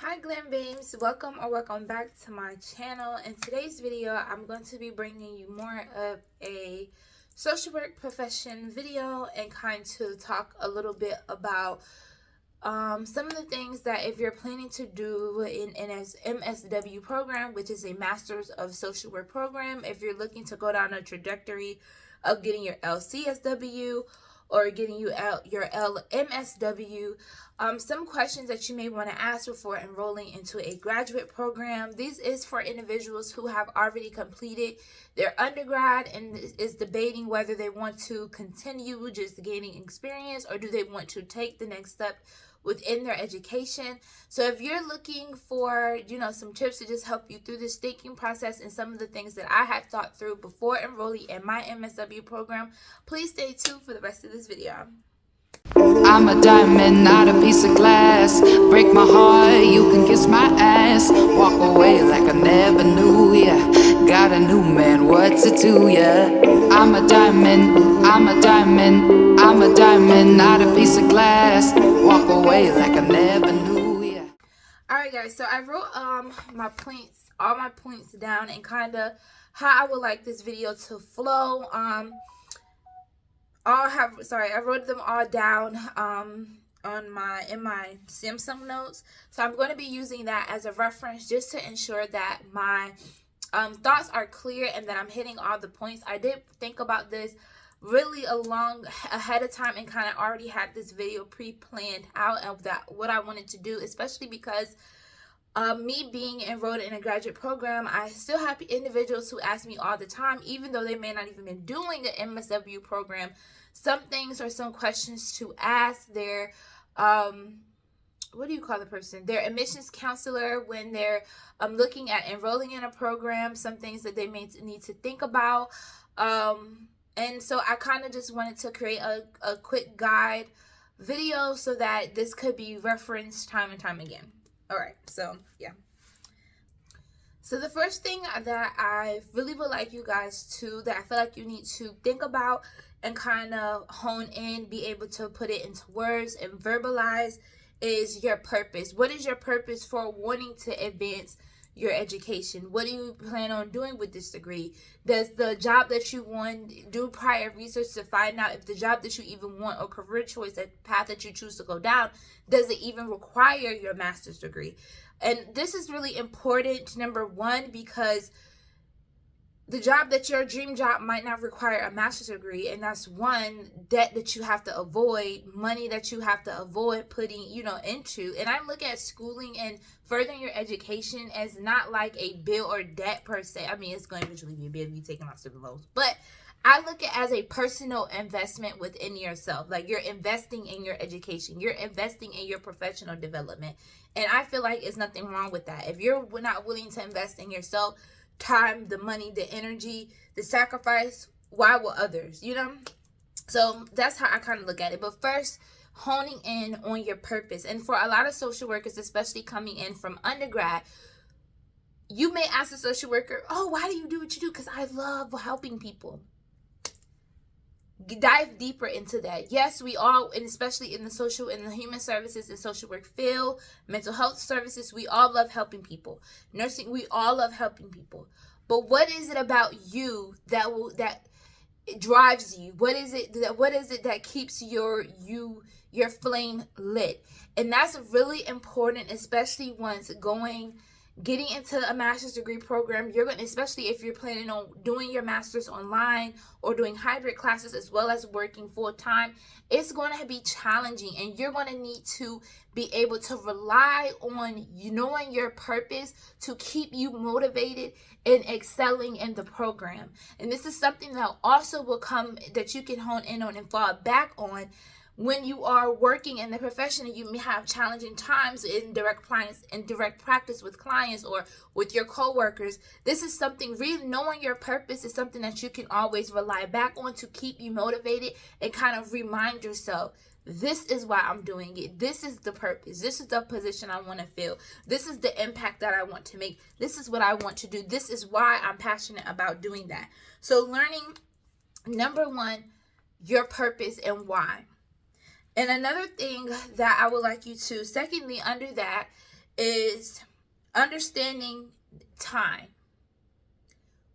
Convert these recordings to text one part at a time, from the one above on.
Hi Glam Babes, welcome back to my channel. In today's video, I'm going to be bringing you more of a social work profession video and kind to talk a little bit about some of the things that if you're planning to do in MSW program, which is a Master's of Social Work program, if you're looking to go down a trajectory of getting your LCSW or getting you out your LMSW, some questions that you may want to ask before enrolling into a graduate program. This is for individuals who have already completed their undergrad and is debating whether they want to continue just gaining experience or do they want to take the next step within their education. So if you're looking for, some tips to just help you through this thinking process and some of the things that I had thought through before enrolling in my MSW program, please stay tuned for the rest of this video. I'm a diamond, not a piece of glass. Break my heart, you can kiss my ass. Walk away like I never knew ya. Got a new man, what's it to ya? I'm a diamond, I'm a diamond, I'm a diamond, not a piece of glass. Walk away like I never knew ya. Alright guys, so I wrote all my points down and kind of how I would like this video to flow. I wrote them all down in my Samsung notes, so I'm going to be using that as a reference just to ensure that my thoughts are clear and that I'm hitting all the points. I did think about this really ahead of time and kind of already had this video pre-planned out of what I wanted to do, especially because me being enrolled in a graduate program, I still have individuals who ask me all the time, even though they may not even been doing the MSW program, some things or some questions to ask their what do you call the person? Their admissions counselor when they're looking at enrolling in a program, some things that they may need to think about. And so I kind of just wanted to create a quick guide video so that this could be referenced time and time again. All right, so yeah. So the first thing that I really would like you guys that I feel like you need to think about and kind of hone in, be able to put it into words and verbalize is your purpose. What is your purpose for wanting to advance your education? What do you plan on doing with this degree? Does the job that you want, do prior research to find out if the job that you even want or career choice, that path that you choose to go down, does it even require your master's degree? And this is really important, number one, because the job that your dream job might not require a master's degree, and that's one, debt that you have to avoid, money that you have to avoid putting, into. And I look at schooling and furthering your education as not like a bill or debt per se. I mean, it's going to eventually be a bill if you're taking out student loans, but I look at it as a personal investment within yourself. Like, you're investing in your education, you're investing in your professional development, and I feel like there's nothing wrong with that. If you're not willing to invest in yourself, time, the money, the energy, the sacrifice, why will others, So that's how I kind of look at it. But first, honing in on your purpose. And for a lot of social workers, especially coming in from undergrad, you may ask a social worker, oh, why do you do what you do? Because I love helping people. Dive deeper into that. Yes, we all, and especially in the human services and social work field, mental health services, we all love helping people. Nursing, we all love helping people. But what is it about you that drives you? What is it that keeps your flame lit? And that's really important, especially once getting into a master's degree program. You're going to, especially if you're planning on doing your master's online or doing hybrid classes as well as working full time, it's going to be challenging, and you're going to need to be able to rely on knowing your purpose to keep you motivated and excelling in the program. And this is something that also will come that you can hone in on and fall back on when you are working in the profession and you may have challenging times in direct practice with clients or with your coworkers. This is something, really knowing your purpose is something that you can always rely back on to keep you motivated and kind of remind yourself, this is why I'm doing it. This is the purpose. This is the position I want to fill. This is the impact that I want to make. This is what I want to do. This is why I'm passionate about doing that. So learning, number one, your purpose and why. And another thing that I would like you to, secondly, under that, is understanding time.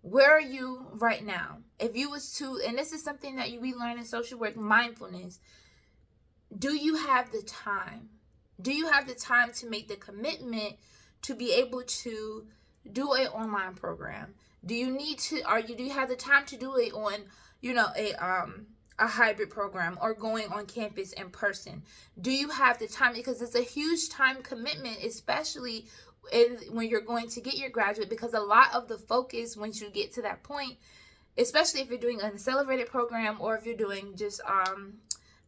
Where are you right now? If you was to, and this is something that we learn in social work, mindfulness. Do you have the time? Do you have the time to make the commitment to be able to do an online program? Do you need to, do you have the time to do it on, a hybrid program or going on campus in person? Do you have the time? Because it's a huge time commitment, especially when you're going to get your graduate, because a lot of the focus once you get to that point, especially if you're doing an accelerated program or if you're doing just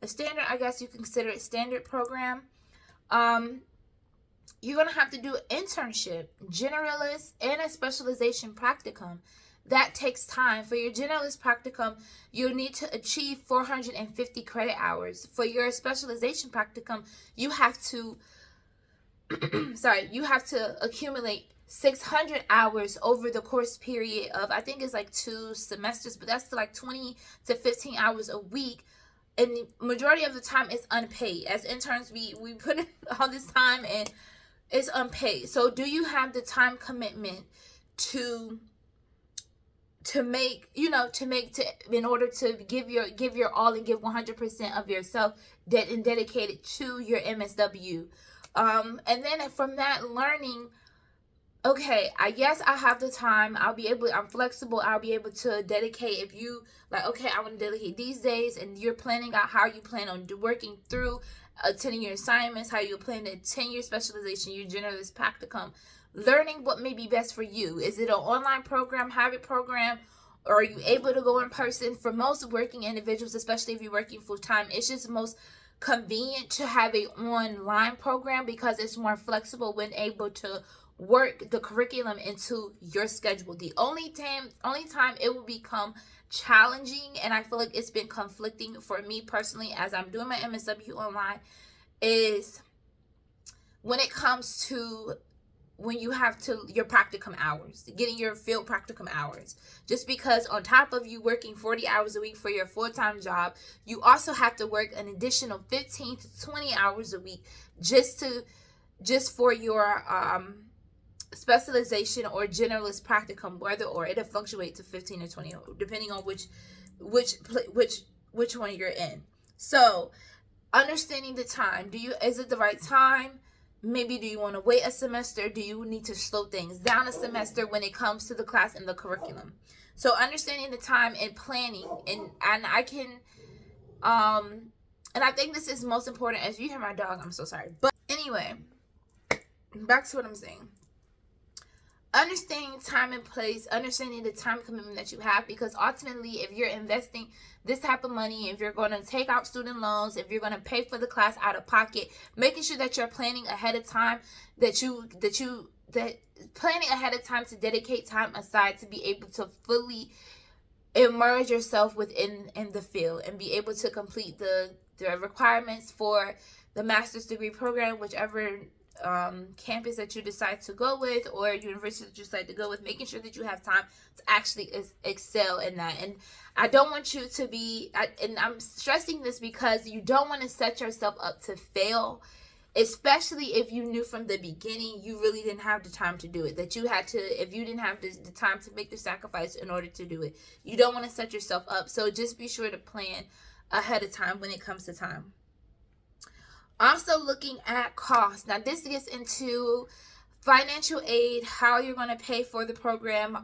a standard, I guess you can consider it standard program, you're going to have to do an internship, generalist, and a specialization practicum. That takes time. For your generalist practicum, you'll need to achieve 450 credit hours. For your specialization practicum, you have to accumulate 600 hours over the course period of, I think it's like 2 semesters, but that's like 20 to 15 hours a week. And the majority of the time it's unpaid. As interns, we put in all this time and it's unpaid. So do you have the time commitment to make, in order to give your all and give 100% of yourself and dedicate it to your MSW? And then from that, learning, okay, I have the time. I'm flexible. I'll be able to dedicate. If you like, okay, I want to dedicate these days, and you're planning out how you plan on working through attending your assignments, how you plan to attend your specialization, your generalist practicum, learning what may be best for you. Is it an online program, hybrid program, or are you able to go in person? For most working individuals, especially if you're working full time, it's just most convenient to have an online program because it's more flexible when able to work the curriculum into your schedule. The only time it will become challenging, and I feel like it's been conflicting for me personally as I'm doing my MSW online, is when it comes to when you have to your practicum hours, getting your field practicum hours. Just because on top of you working 40 hours a week for your full-time job, you also have to work an additional 15 to 20 hours a week just for your specialization or generalist practicum, whether or it'll fluctuate to 15 to 20 depending on which one you're in. So understanding the time, is it the right time? Maybe do you want to wait a semester? Do you need to slow things down a semester when it comes to the class and the curriculum? So understanding the time and planning, and I can and I think this is most important. As you hear my dog, I'm so sorry, but anyway, back to what I'm saying. Understanding time and place, understanding the time commitment that you have, because ultimately if you're investing this type of money, if you're going to take out student loans, if you're going to pay for the class out of pocket, making sure that you're planning ahead of time, that planning ahead of time to dedicate time aside to be able to fully immerse yourself within the field and be able to complete the requirements for the master's degree program, whichever campus that you decide to go with or university that you decide to go with, making sure that you have time to actually excel in that. And I don't want you to be, and I'm stressing this because you don't want to set yourself up to fail, especially if you knew from the beginning you really didn't have the time to do it, that you had to, if you didn't have the time to make the sacrifice in order to do it. You don't want to set yourself up. So just be sure to plan ahead of time when it comes to time. Also looking at costs. Now this gets into financial aid, how you're going to pay for the program,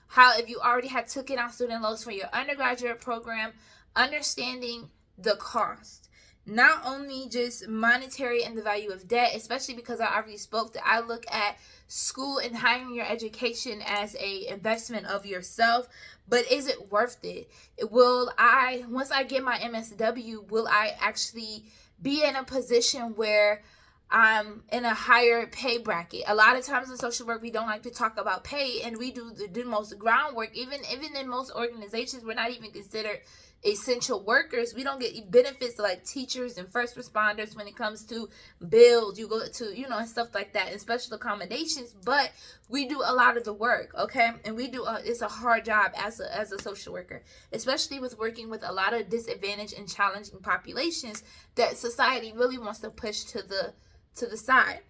how if you already had taken out student loans for your undergraduate program, understanding the cost. Not only just monetary and the value of debt, especially because I already spoke that I look at school and hiring your education as a investment of yourself, but is it worth it? Once I get my MSW, will I actually be in a position where I'm in a higher pay bracket? A lot of times in social work, we don't like to talk about pay, and we do most groundwork. Even in most organizations, we're not even considered essential workers. We don't get benefits like teachers and first responders when it comes to bills, you go to, and stuff like that, and special accommodations, but we do a lot of the work, okay? And it's a hard job as a social worker, especially with working with a lot of disadvantaged and challenging populations that society really wants to push to the side.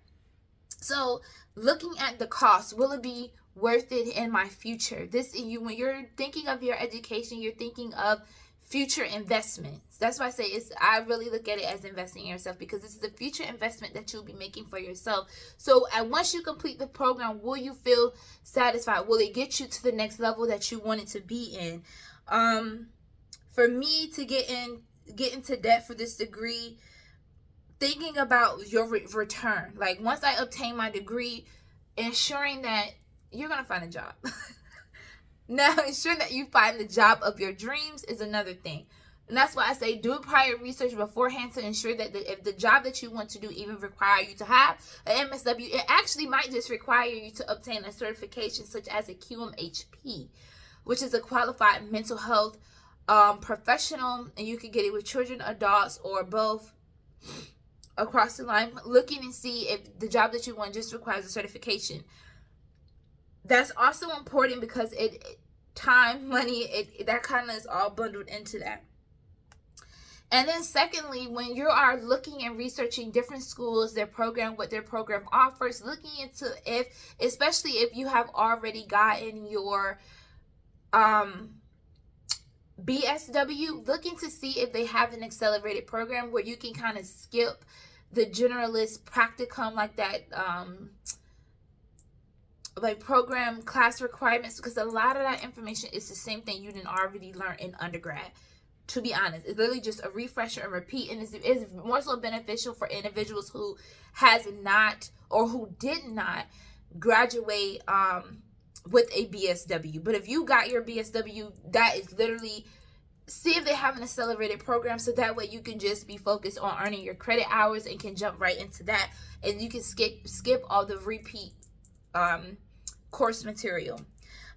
So looking at the cost, will it be worth it in my future? When you're thinking of your education, you're thinking of future investments. That's why I really look at it as investing in yourself, because this is a future investment that you'll be making for yourself. So once you complete the program, will you feel satisfied? Will it get you to the next level that you wanted to be in? For me to get into debt for this degree, thinking about your return, like once I obtain my degree, ensuring that you're gonna find a job. Now, ensuring that you find the job of your dreams is another thing. And that's why I say do prior research beforehand to ensure that if the job that you want to do even require you to have an MSW, it actually might just require you to obtain a certification such as a QMHP, which is a qualified mental health professional, and you can get it with children, adults, or both across the line. Looking and see if the job that you want just requires a certification. That's also important because time, money, that kind of is all bundled into that. And then secondly, when you are looking and researching different schools, their program, what their program offers, looking into especially if you have already gotten your BSW, looking to see if they have an accelerated program where you can kind of skip the generalist practicum, like that like program class requirements, because a lot of that information is the same thing you didn't already learn in undergrad. To be honest, it's literally just a refresher and repeat, and it's more so beneficial for individuals who has not or who did not graduate with a BSW. But if you got your BSW, that is literally, see if they have an accelerated program, so that way you can just be focused on earning your credit hours and can jump right into that, and you can skip all the repeat course material.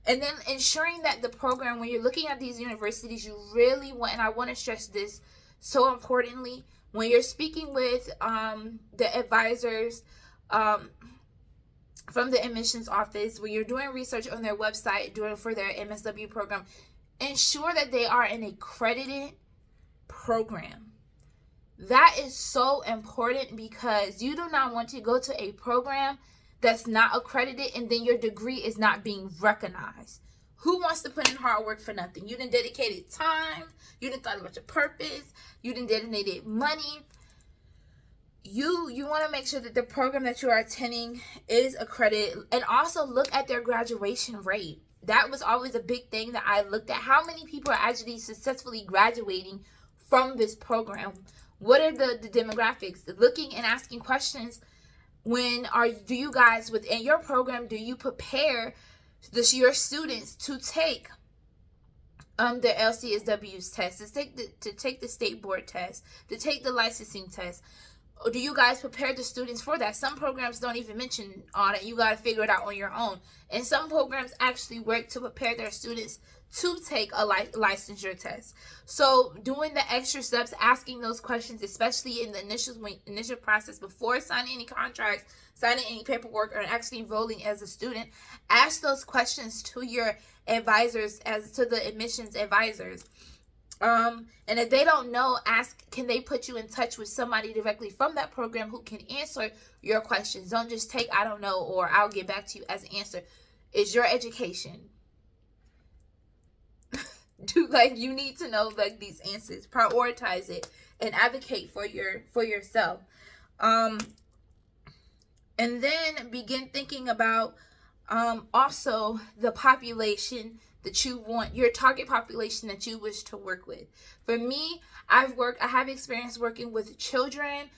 And then ensuring that the program, when you're looking at these universities, you really want, and I want to stress this so importantly, when you're speaking with the advisors from the admissions office, when you're doing research on their website for their MSW program, ensure that they are an accredited program. That is so important, because you do not want to go to a program that's not accredited and then your degree is not being recognized. Who wants to put in hard work for nothing? You done dedicated time, you done thought about your purpose, you done dedicated money. You want to make sure that the program that you are attending is accredited, and also look at their graduation rate. That was always a big thing that I looked at. How many people are actually successfully graduating from this program? What are the demographics? Looking and asking questions. Do you guys within your program, do you prepare your students to take the LCSW's test, to take the state board test, to take the licensing test? Or do you guys prepare the students for that? Some programs don't even mention all that. You got to figure it out on your own. And some programs actually work to prepare their students to take a licensure test. So doing the extra steps, asking those questions, especially in the initial process before signing any contracts, signing any paperwork, or actually enrolling as a student, ask those questions to your advisors, as to the admissions advisors. And if they don't know, can they put you in touch with somebody directly from that program who can answer your questions? Don't just take, I don't know, or I'll get back to you as an answer. It's your education. You need to know these answers. Prioritize it and advocate for yourself. And then begin thinking about also the population that you want, your target population that you wish to work with. For me, I have experience working with children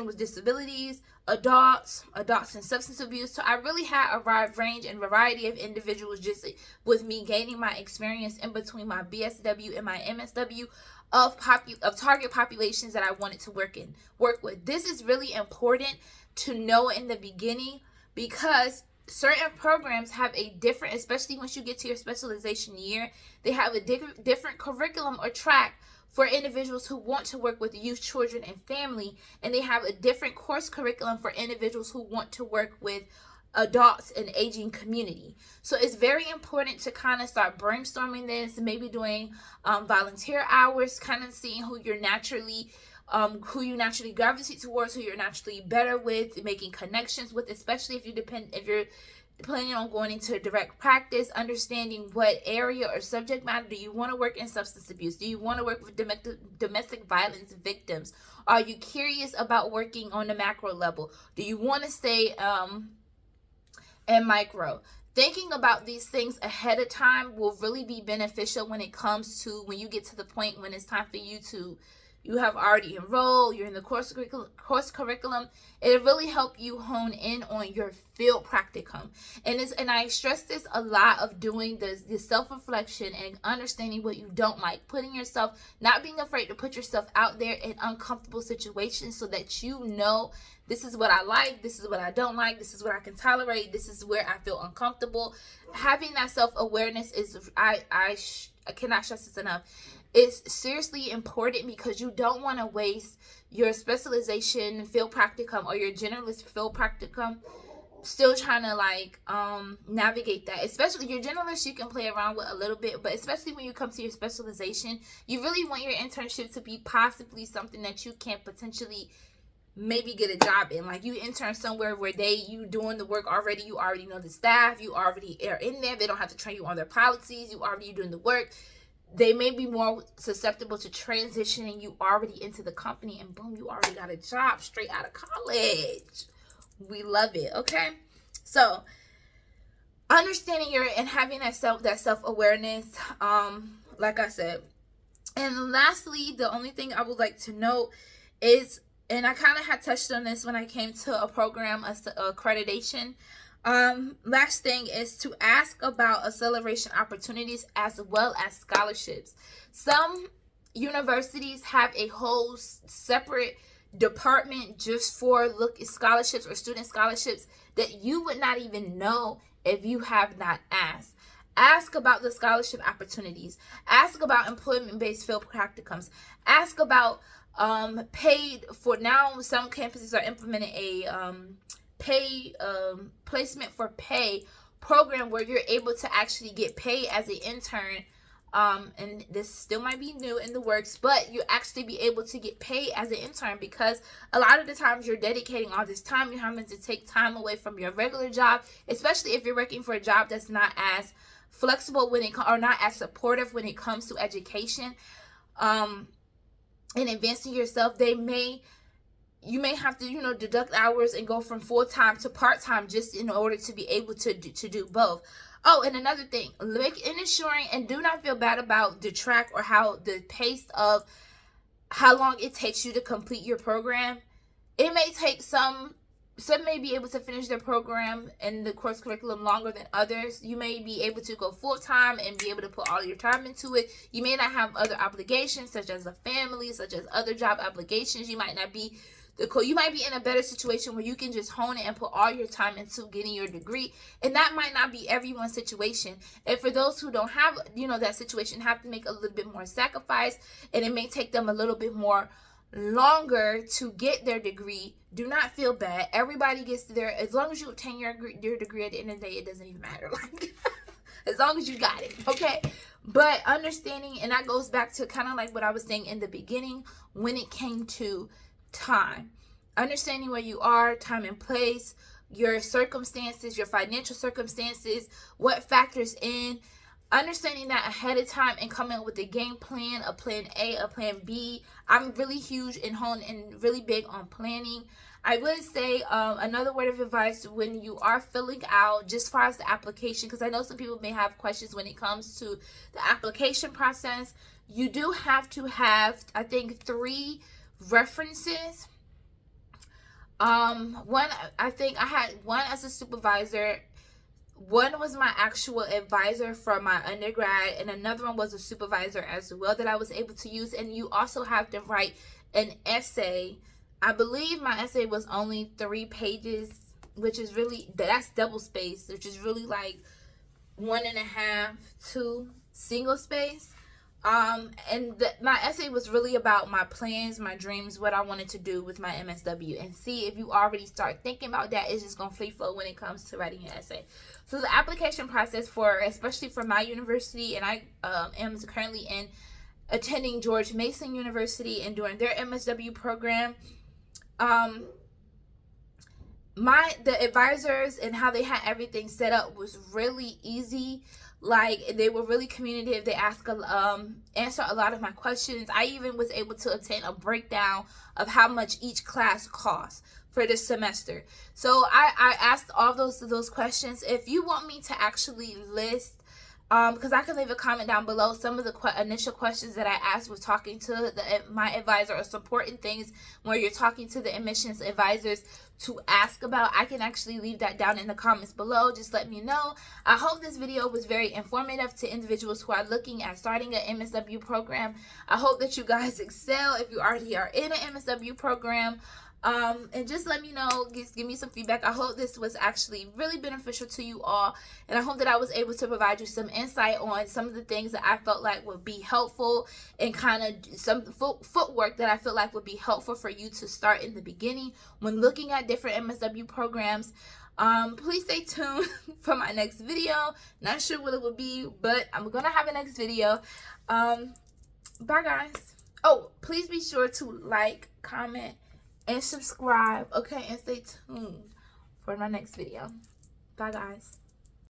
with disabilities, adults in substance abuse. So I really had a wide range and variety of individuals just with me gaining my experience in between my BSW and my MSW of target populations that I wanted to work with. This is really important to know in the beginning, because certain programs have a different, especially once you get to your specialization year, they have a different curriculum or track for individuals who want to work with youth, children, and family, and they have a different course curriculum for individuals who want to work with adults and aging community. So it's very important to kind of start brainstorming this, maybe doing volunteer hours, kind of seeing who you're naturally who you naturally gravitate towards, who you're naturally better with, making connections with, especially if you're planning on going into direct practice, understanding what area or subject matter. Do you want to work in substance abuse? Do you want to work with domestic violence victims? Are you curious about working on the macro level? Do you want to stay in micro? Thinking about these things ahead of time will really be beneficial when it comes to when you get to the point when it's time for you have already enrolled, you're in the course curriculum. It'll really help you hone in on your field practicum. And I stress this a lot, of doing the self-reflection and understanding what you don't like, putting yourself, not being afraid to put yourself out there in uncomfortable situations so that you know, this is what I like, this is what I don't like, this is what I can tolerate, this is where I feel uncomfortable. Having that self-awareness is, I cannot stress this enough. It's seriously important, because you don't want to waste your specialization field practicum or your generalist field practicum still trying to navigate that. Especially your generalist, you can play around with a little bit, but especially when you come to your specialization, you really want your internship to be possibly something that you can potentially maybe get a job in. Like, you intern somewhere where you doing the work already, you already know the staff, you already are in there, they don't have to train you on their policies, you already doing the work. They may be more susceptible to transitioning you already into the company, and boom, you already got a job straight out of college. We love it. Okay, so understanding and having that self-awareness, like I said. And lastly, the only thing I would like to note is, and I kind of had touched on this when I came to a program accreditation. Last thing is to ask about acceleration opportunities as well as scholarships. Some universities have a whole separate department just for scholarships or student scholarships that you would not even know if you have not asked. Ask about the scholarship opportunities. Ask about employment-based field practicums. Ask about paid for. Now some campuses are implementing a placement for pay program where you're able to actually get paid as an intern, and this still might be new in the works, but you actually be able to get paid as an intern, because a lot of the times you're dedicating all this time, you're having to take time away from your regular job, especially if you're working for a job that's not as flexible or not as supportive when it comes to education and advancing yourself. You may have to, deduct hours and go from full-time to part-time just in order to be able to do both. Oh, and another thing, ensuring, and do not feel bad about the track or how the pace of how long it takes you to complete your program. It may take some may be able to finish their program and the course curriculum longer than others. You may be able to go full-time and be able to put all your time into it. You may not have other obligations, such as a family, such as other job obligations. You might be in a better situation where you can just hone it and put all your time into getting your degree. And that might not be everyone's situation. And for those who don't have, that situation, have to make a little bit more sacrifice, and it may take them a little bit more longer to get their degree. Do not feel bad. Everybody gets there. As long as you obtain your degree at the end of the day, it doesn't even matter. As long as you got it, okay? But understanding, and that goes back to kind of like what I was saying in the beginning when it came to time. Understanding where you are, time and place, your circumstances, your financial circumstances, what factors in. Understanding that ahead of time and coming up with a game plan, a plan A, a plan B. I'm really huge and really big on planning. I would say another word of advice when you are filling out, just as far as the application, because I know some people may have questions when it comes to the application process. You do have to have, I think, 3 references. One, I think I had one as a supervisor. One was my actual advisor for my undergrad, and another one was a supervisor as well that I was able to use. And you also have to write an essay. I believe my essay was only 3 pages, which is really, that's double space, which is really like 1.5, 2 single space. My essay was really about my plans, my dreams, what I wanted to do with my MSW. And see, if you already start thinking about that, it's just going to free flow when it comes to writing an essay. So the application process especially for my university, and I am currently in attending George Mason University and doing their MSW program. The advisors and how they had everything set up was really easy. Like, they were really communicative. They answered a lot of my questions. I even was able to obtain a breakdown of how much each class costs for this semester. So I asked all those questions. If you want me to actually list, because I can leave a comment down below, some of the initial questions that I asked was talking to my advisor, or supporting things where you're talking to the admissions advisors to ask about. I can actually leave that down in the comments below. Just let me know. I hope this video was very informative to individuals who are looking at starting an MSW program. I hope that you guys excel if you already are in an MSW program. And just let me know, give me some feedback. I hope this was actually really beneficial to you all, and I hope that I was able to provide you some insight on some of the things that I felt like would be helpful, and kind of some footwork that I feel like would be helpful for you to start in the beginning when looking at different MSW programs. Please stay tuned for my next video. Not sure what it will be, but I'm gonna have a next video. Bye guys. Oh, please be sure to like, comment, and subscribe, okay, and stay tuned for my next video. Bye guys.